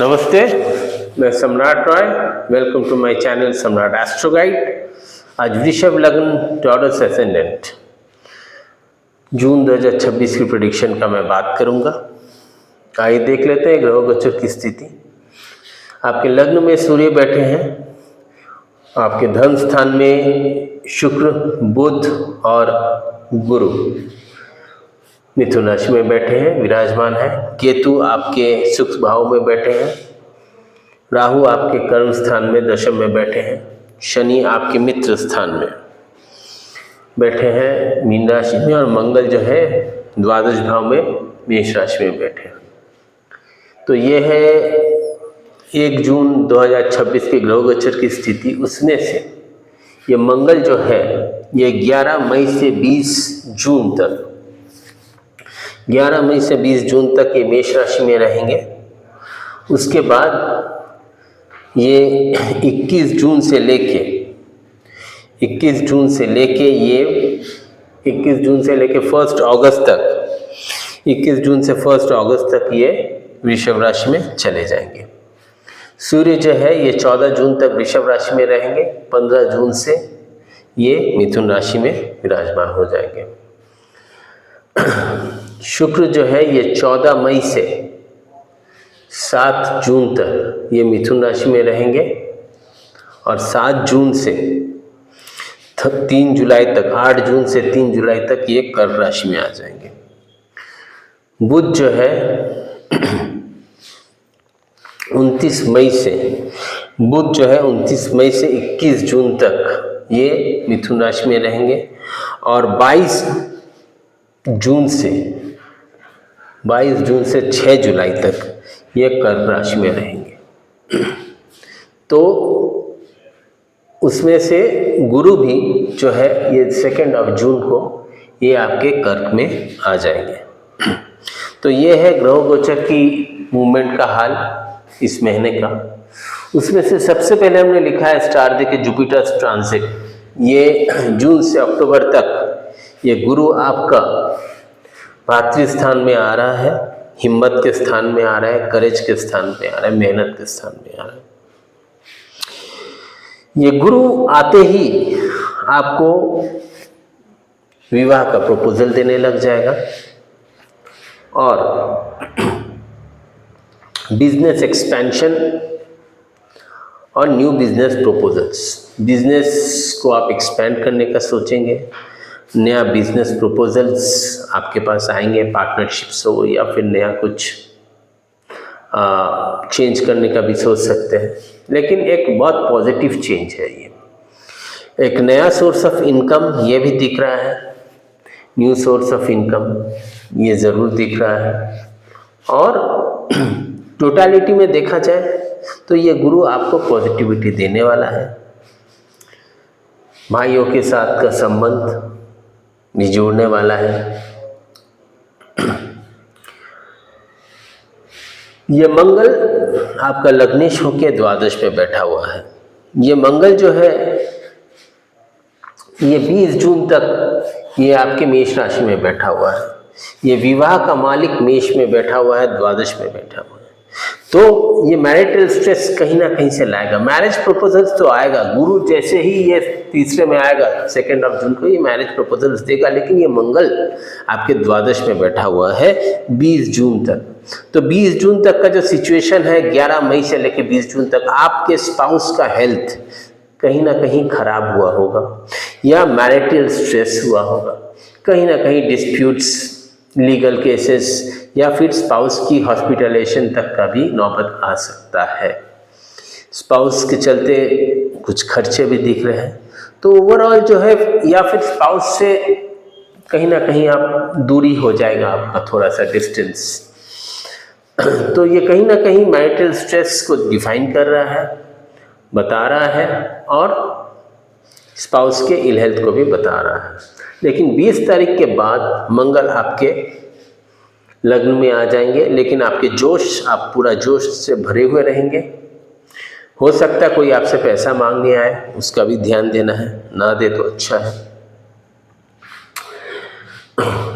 नमस्ते, मैं Samrat Roy. Welcome to my channel Samrat astro guide. आज वृषभ लग्न टॉरस एसेंडेंट जून 2026 की प्रेडिक्शन का मैं बात करूंगा। आइए देख लेते हैं ग्रह गोचर की स्थिति। आपके लग्न में सूर्य बैठे हैं, आपके धन स्थान में शुक्र, बुध और गुरु मिथुन राशि में बैठे हैं, विराजमान है। केतु आपके सुख भाव में बैठे हैं, राहु आपके कर्म स्थान में दशम में बैठे हैं, शनि आपके मित्र स्थान में बैठे हैं मीन राशि में, और मंगल जो है द्वादश भाव में मेष राशि में बैठे हैं। तो ये है 1 जून 2026 के ग्रह गोचर की स्थिति। उसमें से ये मंगल जो है ये 11 मई से 20 जून तक 11 मई से 20 जून तक ये मेष राशि में रहेंगे। उसके बाद ये 21 जून से लेके 1 जून से लेके 1 अगस्त तक 21 जून से 1 अगस्त तक ये वृषभ राशि में चले जाएंगे। सूर्य जो है ये 14 जून तक वृषभ राशि में रहेंगे। 15 जून से ये मिथुन राशि में विराजमान हो जाएंगे। शुक्र जो है ये 14 मई से 7 जून तक ये मिथुन राशि में रहेंगे, और 7 जून से 3 जुलाई तक 8 जून से 3 जुलाई तक ये कर्क राशि में आ जाएंगे। बुध जो है 29 मई से 21 जून तक ये मिथुन राशि में रहेंगे, और 22 जून से 6 जुलाई तक ये कर्क राशि में रहेंगे। तो उसमें से गुरु भी जो है ये 2 जून को ये आपके कर्क में आ जाएंगे। तो ये है ग्रह गोचर की मूवमेंट का हाल इस महीने का। उसमें से सबसे पहले हमने लिखा है स्टार दे के जुपिटर ट्रांजिट। ये जून से अक्टूबर तक ये गुरु आपका भातृ स्थान में आ रहा है, हिम्मत के स्थान में आ रहा है, करेज के स्थान में आ रहा है, मेहनत के स्थान में आ रहा है। ये गुरु आते ही आपको विवाह का प्रपोजल देने लग जाएगा, और बिजनेस एक्सपेंशन और न्यू बिजनेस प्रपोजल्स, बिजनेस को आप एक्सपेंड करने का सोचेंगे, नया बिजनेस प्रपोजल्स आपके पास आएंगे, पार्टनरशिप्स हो या फिर नया कुछ चेंज करने का भी सोच सकते हैं। लेकिन एक बहुत पॉजिटिव चेंज है ये, एक नया सोर्स ऑफ इनकम ये भी दिख रहा है, न्यू सोर्स ऑफ इनकम ये ज़रूर दिख रहा है। और टोटालिटी में देखा जाए तो ये गुरु आपको पॉजिटिविटी देने वाला है। भाइयों के साथ का संबंध भी जोड़ने वाला है। ये मंगल आपका लग्नेश होके द्वादश पे बैठा हुआ है। ये मंगल जो है ये 20 जून तक ये आपके मेष राशि में बैठा हुआ है। ये विवाह का मालिक मेष में बैठा हुआ है, द्वादश में बैठा हुआ है। तो ये मैरिटल स्ट्रेस कहीं ना कहीं से लाएगा। मैरिज प्रपोजल्स तो आएगा, गुरु जैसे ही ये तीसरे में आएगा 2 जून को ये मैरिज प्रपोजल्स देगा। लेकिन ये मंगल आपके द्वादश में बैठा हुआ है 20 जून तक। तो 20 जून तक का जो सिचुएशन है, 11 मई से लेकर 20 जून तक आपके स्पाउस का हेल्थ कहीं ना कहीं खराब हुआ होगा, या मैरिटल स्ट्रेस हुआ होगा, कहीं ना कहीं डिस्प्यूट्स, लीगल केसेस, या फिर स्पाउस की हॉस्पिटलाइजेशन तक का भी नौबत आ सकता है। स्पाउस के चलते कुछ खर्चे भी दिख रहे हैं। तो ओवरऑल जो है, या फिर स्पाउस से कहीं ना कहीं आप दूरी हो जाएगा, आपका थोड़ा सा डिस्टेंस। तो ये कहीं ना कहीं मैरिटल स्ट्रेस को डिफाइन कर रहा है, बता रहा है, और स्पाउस के इल हेल्थ को भी बता रहा है। लेकिन 20 तारीख के बाद मंगल आपके लग्न में आ जाएंगे, लेकिन आपके जोश, आप पूरा जोश से भरे हुए रहेंगे। हो सकता है कोई आपसे पैसा मांगने आए, उसका भी ध्यान देना है, ना दे तो अच्छा है।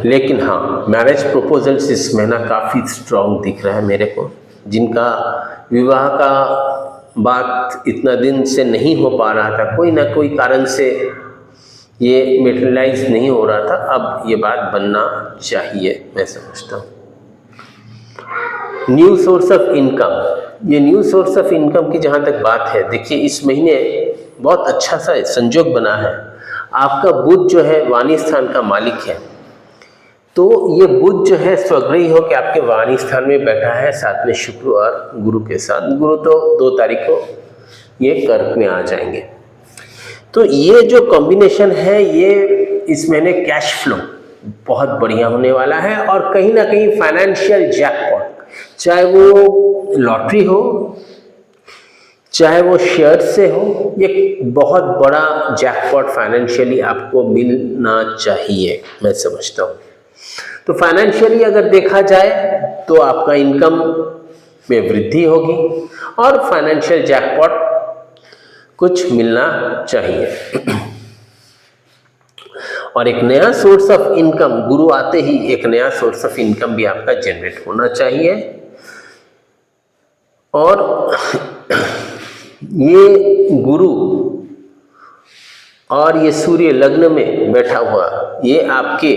लेकिन हाँ, मैरिज प्रपोजल्स इस महीना काफ़ी स्ट्रॉन्ग दिख रहा है मेरे को। जिनका विवाह का बात इतना दिन से नहीं हो पा रहा था, कोई ना कोई कारण से ये मेटेरियलाइज नहीं हो रहा था, अब ये बात बनना चाहिए, मैं समझता हूँ। न्यू सोर्स ऑफ इनकम, ये न्यू सोर्स ऑफ इनकम की जहाँ तक बात है, देखिए इस महीने बहुत अच्छा सा संजोग बना है। आपका बुध जो है वाणी स्थान का मालिक है, तो ये बुध जो है स्वग्रही होकर आपके वाणी स्थान में बैठा है, साथ में शुक्र और गुरु के साथ। गुरु तो 2 तारीख को ये कर्क में आ जाएंगे। तो ये जो कॉम्बिनेशन है, ये इस महीने कैश फ्लो बहुत बढ़िया होने वाला है, और कहीं ना कहीं फाइनेंशियल जैकपॉट, चाहे वो लॉटरी हो, चाहे वो शेयर से हो, ये बहुत बड़ा जैकपॉट फाइनेंशियली आपको मिलना चाहिए, मैं समझता हूँ। तो फाइनेंशियली अगर देखा जाए तो आपका इनकम में वृद्धि होगी और फाइनेंशियल जैकपॉट कुछ मिलना चाहिए। और एक नया सोर्स ऑफ इनकम, गुरु आते ही एक नया सोर्स ऑफ इनकम भी आपका जनरेट होना चाहिए। और ये गुरु और ये सूर्य लग्न में बैठा हुआ, ये आपके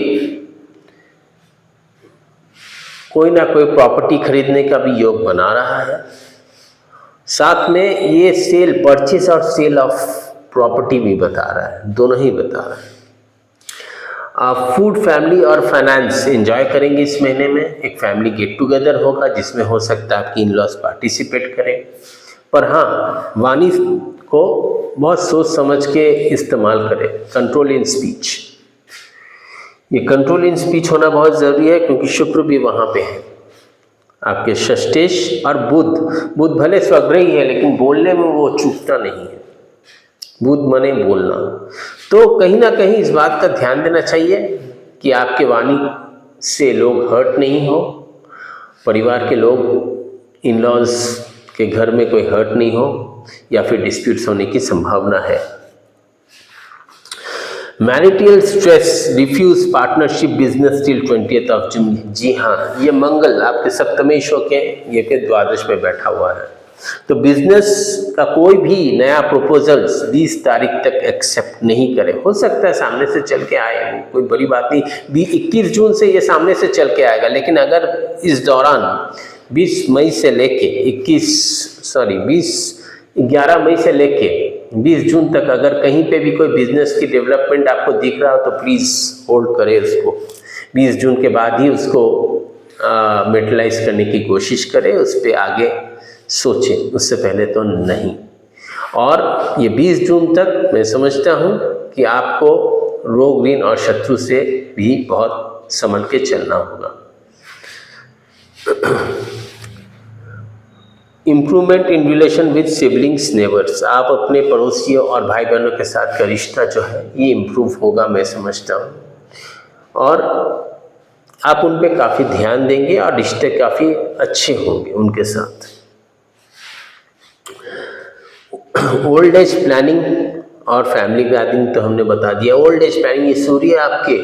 कोई ना कोई प्रॉपर्टी खरीदने का भी योग बना रहा है। साथ में ये सेल, परचेस और सेल ऑफ प्रॉपर्टी भी बता रहा है, दोनों ही बता रहा है। आप फूड, फैमिली और फाइनेंस एंजॉय करेंगे इस महीने में। एक फैमिली गेट टुगेदर होगा जिसमें हो सकता है आपकी इन-लॉज पार्टिसिपेट करें, पर हाँ, वाणी को बहुत सोच समझ के इस्तेमाल करें। कंट्रोल इन स्पीच, ये कंट्रोल इन स्पीच होना बहुत ज़रूरी है, क्योंकि शुक्र भी वहाँ पे है आपके षष्ठेश, और बुध भले स्वग्रही है लेकिन बोलने में वो चूकता नहीं है। बुध माने बोलना, तो कहीं ना कहीं इस बात का ध्यान देना चाहिए कि आपके वाणी से लोग हर्ट नहीं हो, परिवार के लोग, इन लॉज के घर में कोई हर्ट नहीं हो, या फिर डिस्प्यूट्स होने की संभावना है। Marital stress, refuse partnership business till 20th of June। जी हाँ, ये मंगल आपके सप्तमेश होके ये के द्वादश में बैठा हुआ है, तो बिजनेस का कोई भी नया प्रपोजल्स 20 तारीख तक एक्सेप्ट नहीं करें। हो सकता है सामने से चल के आए, कोई बड़ी बात नहीं, 21 जून से ये सामने से चल के आएगा, लेकिन अगर इस दौरान 20 मई से लेके 11 मई से लेके 20 जून तक अगर कहीं पे भी कोई बिजनेस की डेवलपमेंट आपको दिख रहा हो तो प्लीज़ होल्ड करें उसको। 20 जून के बाद ही उसको मेटलाइज करने की कोशिश करें, उस पर आगे सोचें, उससे पहले तो नहीं। और ये 20 जून तक मैं समझता हूँ कि आपको रोग, ऋण और शत्रु से भी बहुत संभल के चलना होगा। Improvement in relation with siblings, neighbours, आप अपने पड़ोसियों और भाई बहनों के साथ का रिश्ता जो है ये इम्प्रूव होगा, मैं समझता हूँ, और आप उन पे काफ़ी ध्यान देंगे और रिश्ते काफ़ी अच्छे होंगे उनके साथ। ओल्ड एज प्लानिंग और फैमिली प्लानिंग तो हमने बता दिया। ओल्ड एज प्लानिंग, ये सूर्य आपके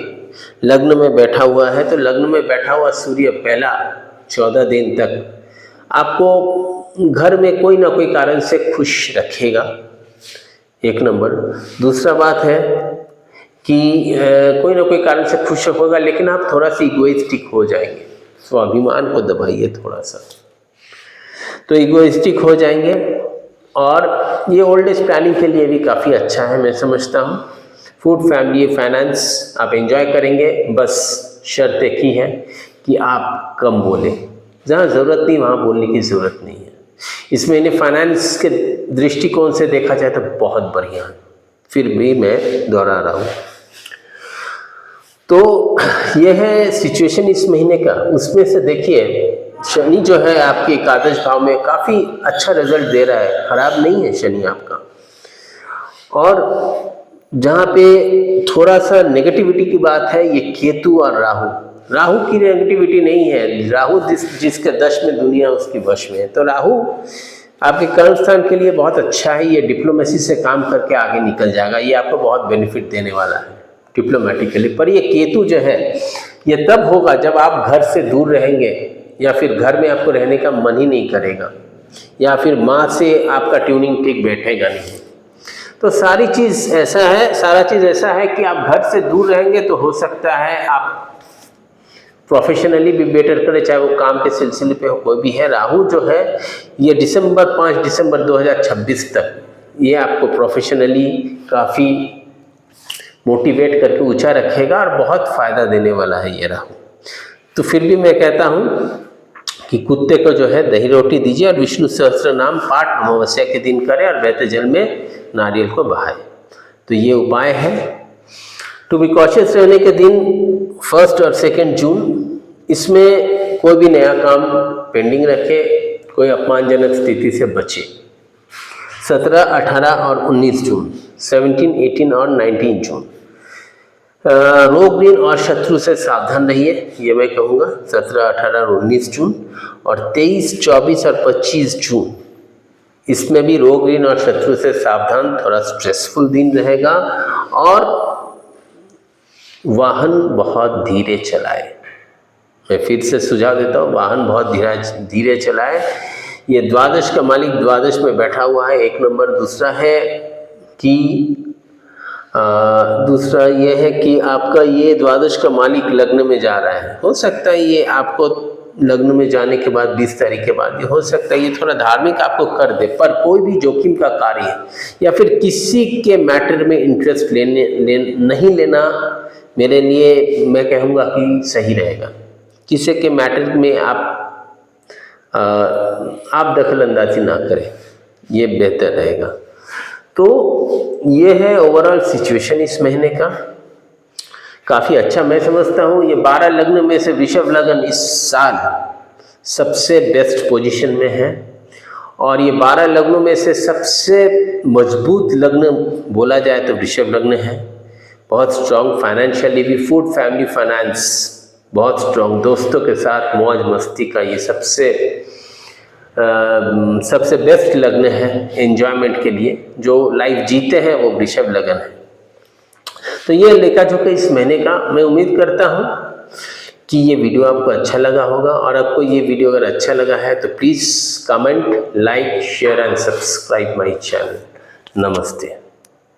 लग्न में बैठा हुआ है, तो लग्न में बैठा हुआ सूर्य पहला 14 दिन तक आपको घर में कोई ना कोई कारण से खुश रखेगा, एक नंबर। दूसरा बात है कि कोई ना कोई कारण से खुश होगा, लेकिन आप थोड़ा सा इगोइस्टिक हो जाएंगे, स्वाभिमान को दबाइए थोड़ा सा, तो इगोइस्टिक हो जाएंगे। और ये ओल्ड एज प्लानिंग के लिए भी काफ़ी अच्छा है, मैं समझता हूँ। फूड, फैमिली, फाइनेंस आप एंजॉय करेंगे, बस शर्त एक ही है कि आप कम बोलें, जहाँ ज़रूरत नहीं वहाँ बोलने की ज़रूरत नहीं है। इसमें इन्हें फाइनेंस के दृष्टिकोण से देखा जाए तो बहुत बढ़िया है, फिर भी मैं दोहरा रहा हूँ। तो यह है सिचुएशन इस महीने का। उसमें से देखिए शनि जो है आपके एकादश भाव में काफ़ी अच्छा रिजल्ट दे रहा है, खराब नहीं है शनि आपका। और जहाँ पे थोड़ा सा नेगेटिविटी की बात है, ये केतु और राहु की नेगेटिविटी नहीं है। राहु जिसके दश में दुनिया उसकी वश में है, तो राहु आपके कर्म स्थान के लिए बहुत अच्छा है। ये डिप्लोमेसी से काम करके आगे निकल जाएगा, ये आपको बहुत बेनिफिट देने वाला है डिप्लोमेटिकली। पर ये केतु जो है ये तब होगा जब आप घर से दूर रहेंगे या फिर घर में आपको रहने का मन ही नहीं करेगा। या फिर माँ से आपका ट्यूनिंग ठीक बैठेगा नहीं। तो सारा चीज़ ऐसा है कि आप घर से दूर रहेंगे तो हो सकता है आप प्रोफेशनली भी बेटर करें, चाहे वो काम के सिलसिले पे हो, कोई भी है। राहु जो है ये 5 दिसंबर 2026 तक ये आपको प्रोफेशनली काफ़ी मोटिवेट करके ऊंचा रखेगा और बहुत फ़ायदा देने वाला है ये राहु। तो फिर भी मैं कहता हूँ कि कुत्ते को जो है दही रोटी दीजिए और विष्णु सहस्त्र नाम पाठ अमावस्या के दिन करें और बहते जल में नारियल को बहाए। तो ये उपाय है। टू बी कॉशियस रहने के दिन 1 और 2 जून, इसमें कोई भी नया काम पेंडिंग रखे, कोई अपमानजनक स्थिति से बचे। 17, 18 और 19 जून, 17, 18 और 19 जून रोग ऋण और शत्रु से सावधान रहिए, ये मैं कहूँगा। 17, 18 और 19 जून और 23, 24 और 25 जून, इसमें भी रोग ऋण और शत्रु से सावधान, थोड़ा स्ट्रेसफुल दिन रहेगा। और वाहन बहुत धीरे चलाए, मैं फिर से सुझाव देता हूँ, वाहन बहुत धीरे चलाए। ये द्वादश का मालिक द्वादश में बैठा हुआ है, 1 नंबर। दूसरा ये है कि आपका ये द्वादश का मालिक लग्न में जा रहा है। हो सकता है ये आपको लग्न में जाने के बाद 20 तारीख के बाद हो सकता है ये थोड़ा धार्मिक आपको कर दे, पर कोई भी जोखिम का कार्य या फिर किसी के मैटर में इंटरेस्ट नहीं लेना मेरे लिए मैं कहूँगा कि सही रहेगा। किसी के मैटर में आप दखल अंदाजी ना करें, ये बेहतर रहेगा। तो ये है ओवरऑल सिचुएशन इस महीने का, काफ़ी अच्छा मैं समझता हूँ। ये 12 लग्न में से वृषभ लग्न इस साल सबसे बेस्ट पोजीशन में है और ये 12 लग्नों में से सबसे मजबूत लग्न बोला जाए तो वृषभ लग्न है। बहुत स्ट्रॉन्ग फाइनेंशियली भी, फूड फैमिली फाइनेंस बहुत स्ट्रॉन्ग, दोस्तों के साथ मौज मस्ती का ये सबसे बेस्ट लग्न है एंजॉयमेंट के लिए। जो लाइफ जीते हैं वो वृषभ लग्न है। तो ये लेखा जोखा इस महीने का। मैं उम्मीद करता हूँ कि ये वीडियो आपको अच्छा लगा होगा और आपको ये वीडियो अगर अच्छा लगा है तो please comment, like, share and subscribe my channel. नमस्ते।